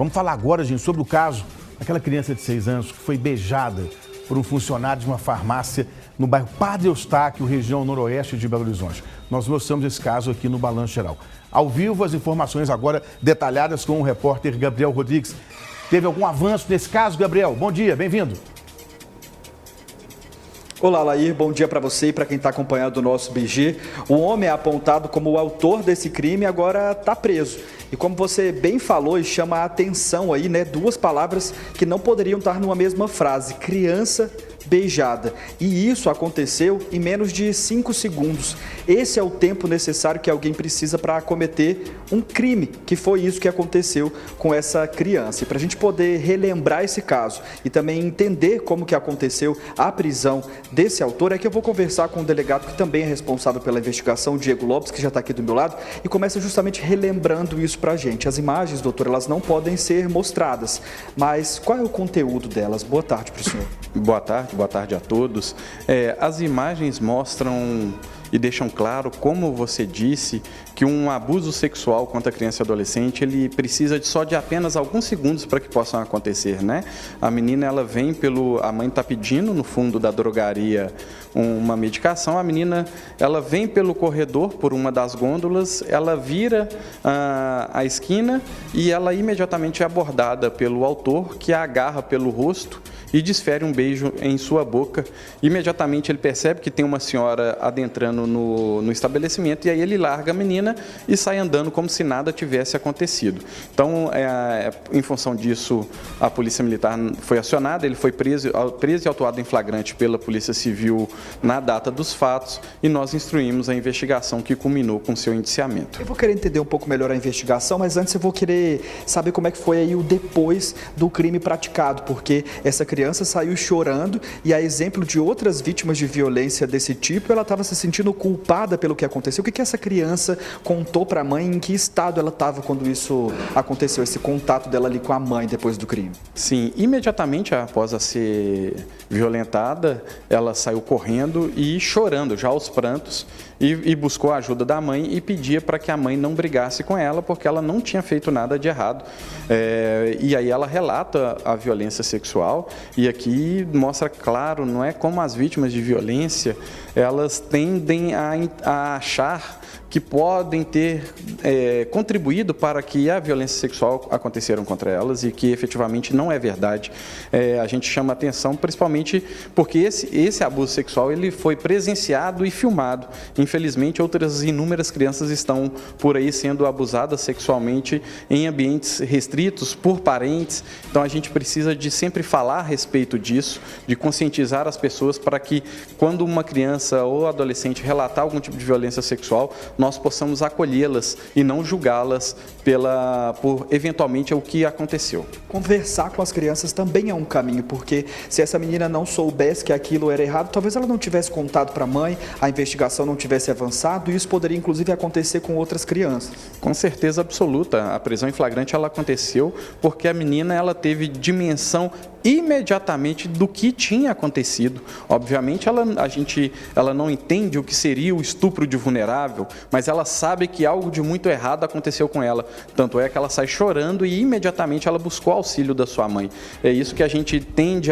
Vamos falar agora, gente, sobre o caso daquela criança de 6 anos que foi beijada por um funcionário de uma farmácia no bairro Padre Eustáquio, região noroeste de Belo Horizonte. Nós mostramos esse caso aqui no Balanço Geral. Ao vivo, as informações agora detalhadas com o repórter Gabriel Rodrigues. Teve algum avanço nesse caso, Gabriel? Bom dia, bem-vindo. Olá, Lair, bom dia para você e para quem está acompanhando o nosso BG. O homem é apontado como o autor desse crime e agora está preso. E como você bem falou e chama a atenção aí, né, duas palavras que não poderiam estar numa mesma frase: criança beijada. E isso aconteceu em menos de 5 segundos. Esse é o tempo necessário que alguém precisa para cometer um crime, que foi isso que aconteceu com essa criança. E para a gente poder relembrar esse caso e também entender como que aconteceu a prisão desse autor, é que eu vou conversar com o delegado que também é responsável pela investigação, Diego Lopes, que já está aqui do meu lado, e começa justamente relembrando isso para a gente. As imagens, doutor, elas não podem ser mostradas, mas qual é o conteúdo delas? Boa tarde para o senhor. Boa tarde a todos. As imagens mostram e deixam claro, como você disse, que um abuso sexual contra criança e adolescente, ele precisa só de apenas alguns segundos para que possam acontecer, né? A menina, ela vem a mãe está pedindo no fundo da drogaria uma medicação, a menina, ela vem pelo corredor, por uma das gôndolas, ela vira a esquina e ela imediatamente é abordada pelo autor, que a agarra pelo rosto e desfere um beijo em sua boca. Imediatamente ele percebe que tem uma senhora adentrando no estabelecimento e aí ele larga a menina e sai andando como se nada tivesse acontecido. Então, em função disso, a Polícia Militar foi acionada, ele foi preso e autuado em flagrante pela Polícia Civil na data dos fatos e nós instruímos a investigação que culminou com seu indiciamento. Eu vou querer entender um pouco melhor a investigação, mas antes eu vou querer saber como é que foi aí o depois do crime praticado, porque essa criança saiu chorando e, a exemplo de outras vítimas de violência desse tipo, ela estava se sentindo culpada pelo que aconteceu. O que essa criança contou para a mãe? Em que estado ela estava quando isso aconteceu, esse contato dela ali com a mãe depois do crime? Sim, imediatamente após a ser violentada, ela saiu correndo e chorando já aos prantos e buscou a ajuda da mãe e pedia para que a mãe não brigasse com ela, porque ela não tinha feito nada de errado. E aí ela relata a violência sexual e aqui mostra claro, não é como as vítimas de violência, elas tendem a achar que podem ter contribuído para que a violência sexual aconteceram contra elas e que efetivamente não é verdade. A gente chama atenção principalmente porque esse abuso sexual ele foi presenciado e filmado. Infelizmente, outras inúmeras crianças estão por aí sendo abusadas sexualmente em ambientes restritos por parentes. Então a gente precisa de sempre falar a respeito disso, de conscientizar as pessoas para que quando uma criança ou adolescente relatar algum tipo de violência sexual, nós possamos acolhê-las e não julgá-las por eventualmente o que aconteceu. Conversar com as crianças também é um caminho, porque se essa menina não soubesse que aquilo era errado, talvez ela não tivesse contado para a mãe, a investigação não tivesse avançado e isso poderia inclusive acontecer com outras crianças. Com certeza absoluta. A prisão em flagrante ela aconteceu porque a menina ela teve dimensão imediatamente do que tinha acontecido. Obviamente ela não entende o que seria o estupro de vulnerável, mas ela sabe que algo de muito errado aconteceu com ela. Tanto é que ela sai chorando e imediatamente ela buscou auxílio da sua mãe. É isso que a gente tende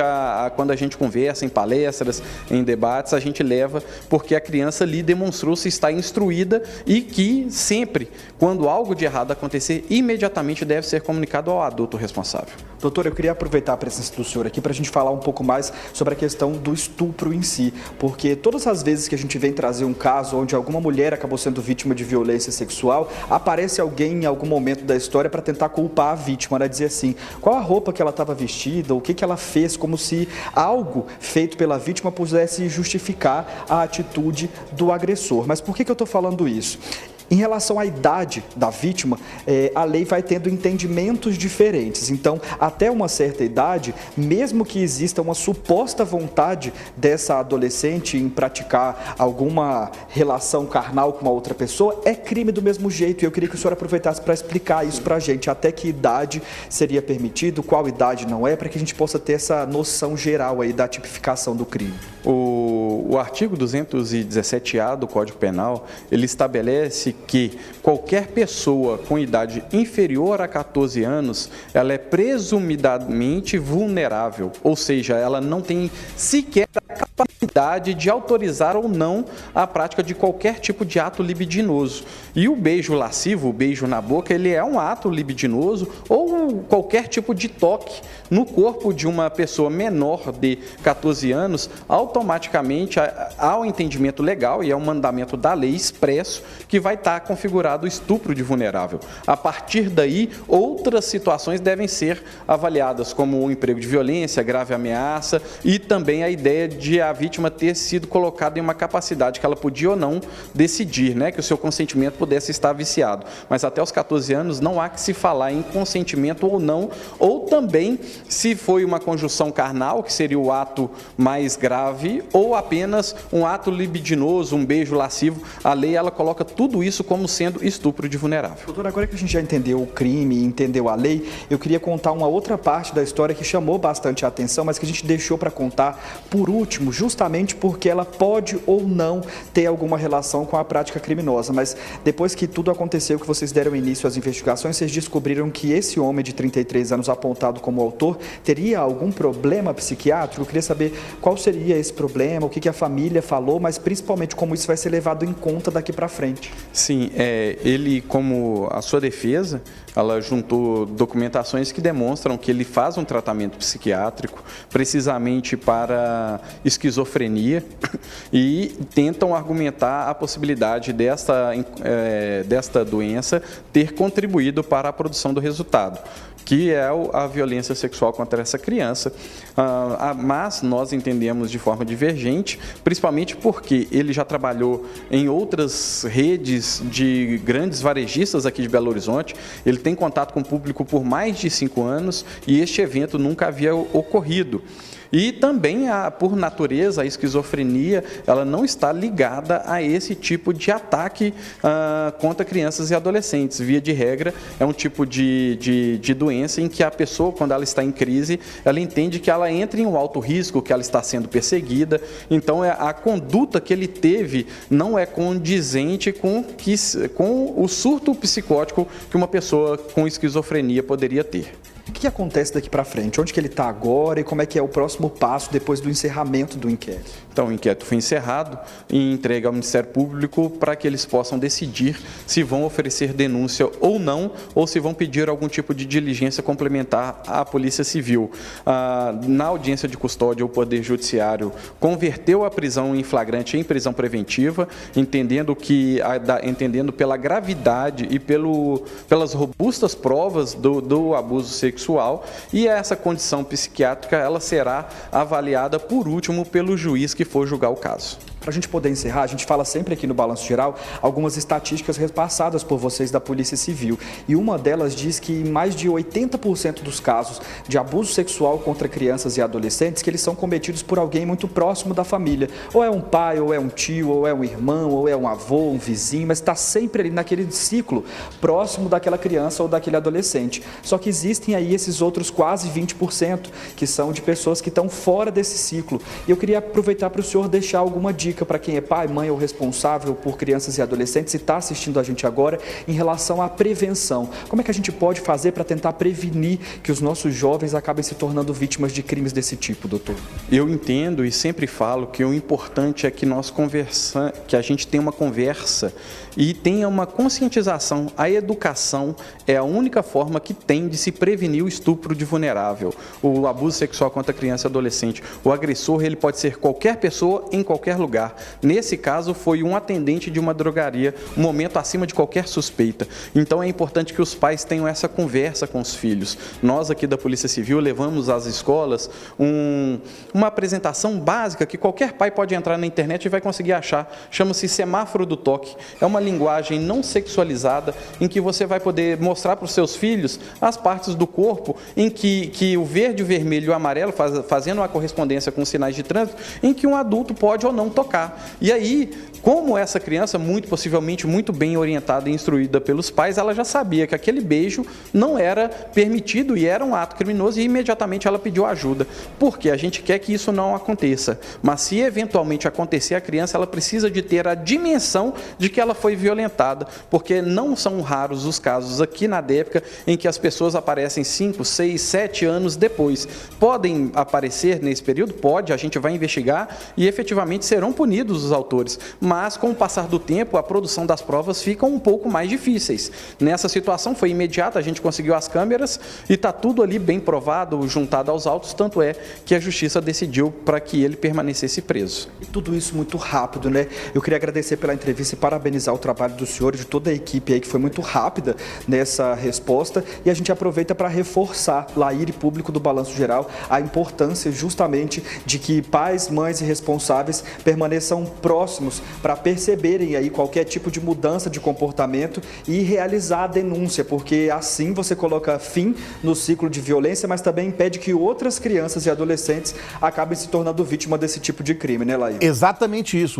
quando a gente conversa em palestras, em debates, a gente leva porque a criança ali demonstrou-se estar instruída e que sempre, quando algo de errado acontecer, imediatamente deve ser comunicado ao adulto responsável. Doutor, eu queria aproveitar a presença do senhor aqui para a gente falar um pouco mais sobre a questão do estupro em si, porque todas as vezes que a gente vem trazer um caso onde alguma mulher acabou sendo vítima de violência sexual, aparece alguém em algum momento da história para tentar culpar a vítima, né? Dizer assim, qual a roupa que ela estava vestida, o que ela fez, como se algo feito pela vítima pudesse justificar a atitude do agressor. Mas por que eu estou falando isso? Em relação à idade da vítima, a lei vai tendo entendimentos diferentes. Então, até uma certa idade, mesmo que exista uma suposta vontade dessa adolescente em praticar alguma relação carnal com uma outra pessoa, é crime do mesmo jeito. E eu queria que o senhor aproveitasse para explicar isso para a gente. Até que idade seria permitido, qual idade não é, para que a gente possa ter essa noção geral aí da tipificação do crime. O artigo 217-A do Código Penal, ele estabelece que qualquer pessoa com idade inferior a 14 anos, ela é presumidamente vulnerável, ou seja, ela não tem sequer a capacidade de autorizar ou não a prática de qualquer tipo de ato libidinoso. E o beijo lascivo, o beijo na boca, ele é um ato libidinoso ou qualquer tipo de toque no corpo de uma pessoa menor de 14 anos, automaticamente há um entendimento legal e é um mandamento da lei expresso que vai estar configurado o estupro de vulnerável. A partir daí, outras situações devem ser avaliadas, como o emprego de violência, grave ameaça e também a ideia de a vítima ter sido colocada em uma capacidade que ela podia ou não decidir, né, que o seu consentimento pudesse estar viciado. Mas até os 14 anos não há que se falar em consentimento ou não, ou também se foi uma conjunção carnal, que seria o ato mais grave, ou apenas um ato libidinoso, um beijo lascivo. A lei, ela coloca tudo isso como sendo estupro de vulnerável. Doutor, agora que a gente já entendeu o crime, entendeu a lei, eu queria contar uma outra parte da história que chamou bastante a atenção, mas que a gente deixou para contar por último, justamente porque ela pode ou não ter alguma relação com a prática criminosa. Mas depois que tudo aconteceu, que vocês deram início às investigações, vocês descobriram que esse homem de 33 anos apontado como autor teria algum problema psiquiátrico. Eu queria saber qual seria esse problema, o que a família falou, mas principalmente como isso vai ser levado em conta daqui para frente. Sim, ele, como a sua defesa, ela juntou documentações que demonstram que ele faz um tratamento psiquiátrico precisamente para esquizofrenia e tentam argumentar a possibilidade desta doença ter contribuído para a produção do resultado, que é a violência sexual contra essa criança. Mas nós entendemos de forma divergente, principalmente porque ele já trabalhou em outras redes de grandes varejistas aqui de Belo Horizonte, ele tem contato com o público por mais de 5 anos e este evento nunca havia ocorrido. E também, por natureza, a esquizofrenia, ela não está ligada a esse tipo de ataque contra crianças e adolescentes. Via de regra, é um tipo de doença em que a pessoa, quando ela está em crise, ela entende que ela entra em um alto risco, que ela está sendo perseguida. Então, a conduta que ele teve não é condizente com o surto psicótico que uma pessoa com esquizofrenia poderia ter. O que acontece daqui para frente? Onde que ele está agora e como é que é o próximo passo depois do encerramento do inquérito? Então, o inquérito foi encerrado e entregue ao Ministério Público para que eles possam decidir se vão oferecer denúncia ou não, ou se vão pedir algum tipo de diligência complementar à Polícia Civil. Na audiência de custódia, o Poder Judiciário converteu a prisão em flagrante em prisão preventiva, entendendo pela gravidade e pelas robustas provas do abuso sexual, e essa condição psiquiátrica ela será avaliada por último pelo juiz que for julgar o caso. Para a gente poder encerrar, a gente fala sempre aqui no Balanço Geral algumas estatísticas repassadas por vocês da Polícia Civil. E uma delas diz que em mais de 80% dos casos de abuso sexual contra crianças e adolescentes, que eles são cometidos por alguém muito próximo da família. Ou é um pai, ou é um tio, ou é um irmão, ou é um avô, um vizinho, mas está sempre ali naquele ciclo próximo daquela criança ou daquele adolescente. Só que existem aí esses outros quase 20% que são de pessoas que estão fora desse ciclo. E eu queria aproveitar para o senhor deixar alguma dica para quem é pai, mãe ou responsável por crianças e adolescentes e está assistindo a gente agora em relação à prevenção. Como é que a gente pode fazer para tentar prevenir que os nossos jovens acabem se tornando vítimas de crimes desse tipo, doutor? Eu entendo e sempre falo que o importante é que que a gente tenha uma conversa e tenha uma conscientização. A educação é a única forma que tem de se prevenir o estupro de vulnerável, o abuso sexual contra criança e adolescente. O agressor, ele pode ser qualquer pessoa em qualquer lugar. Nesse caso, foi um atendente de uma drogaria, um momento acima de qualquer suspeita. Então, é importante que os pais tenham essa conversa com os filhos. Nós, aqui da Polícia Civil, levamos às escolas uma apresentação básica que qualquer pai pode entrar na internet e vai conseguir achar. Chama-se semáforo do toque. É uma linguagem não sexualizada em que você vai poder mostrar para os seus filhos as partes do corpo em que o verde, o vermelho e o amarelo, fazendo uma correspondência com os sinais de trânsito, em que um adulto pode ou não tocar tocar. E aí, como essa criança, muito possivelmente muito bem orientada e instruída pelos pais, ela já sabia que aquele beijo não era permitido e era um ato criminoso, e imediatamente ela pediu ajuda. Porque a gente quer que isso não aconteça. Mas se eventualmente acontecer, a criança ela precisa de ter a dimensão de que ela foi violentada, porque não são raros os casos aqui na DEPCA em que as pessoas aparecem 5, 6, 7 anos depois. Podem aparecer nesse período? Pode, a gente vai investigar e efetivamente serão punidos os autores. Mas com o passar do tempo, a produção das provas fica um pouco mais difíceis. Nessa situação foi imediata, a gente conseguiu as câmeras e está tudo ali bem provado, juntado aos autos, tanto é que a justiça decidiu para que ele permanecesse preso. E tudo isso muito rápido, né? Eu queria agradecer pela entrevista e parabenizar o trabalho do senhor e de toda a equipe aí, que foi muito rápida nessa resposta, e a gente aproveita para reforçar, Laíra e público do Balanço Geral, a importância justamente de que pais, mães e responsáveis permaneçam próximos para perceberem aí qualquer tipo de mudança de comportamento e realizar a denúncia, porque assim você coloca fim no ciclo de violência, mas também impede que outras crianças e adolescentes acabem se tornando vítima desse tipo de crime, né, Laíra? Exatamente isso.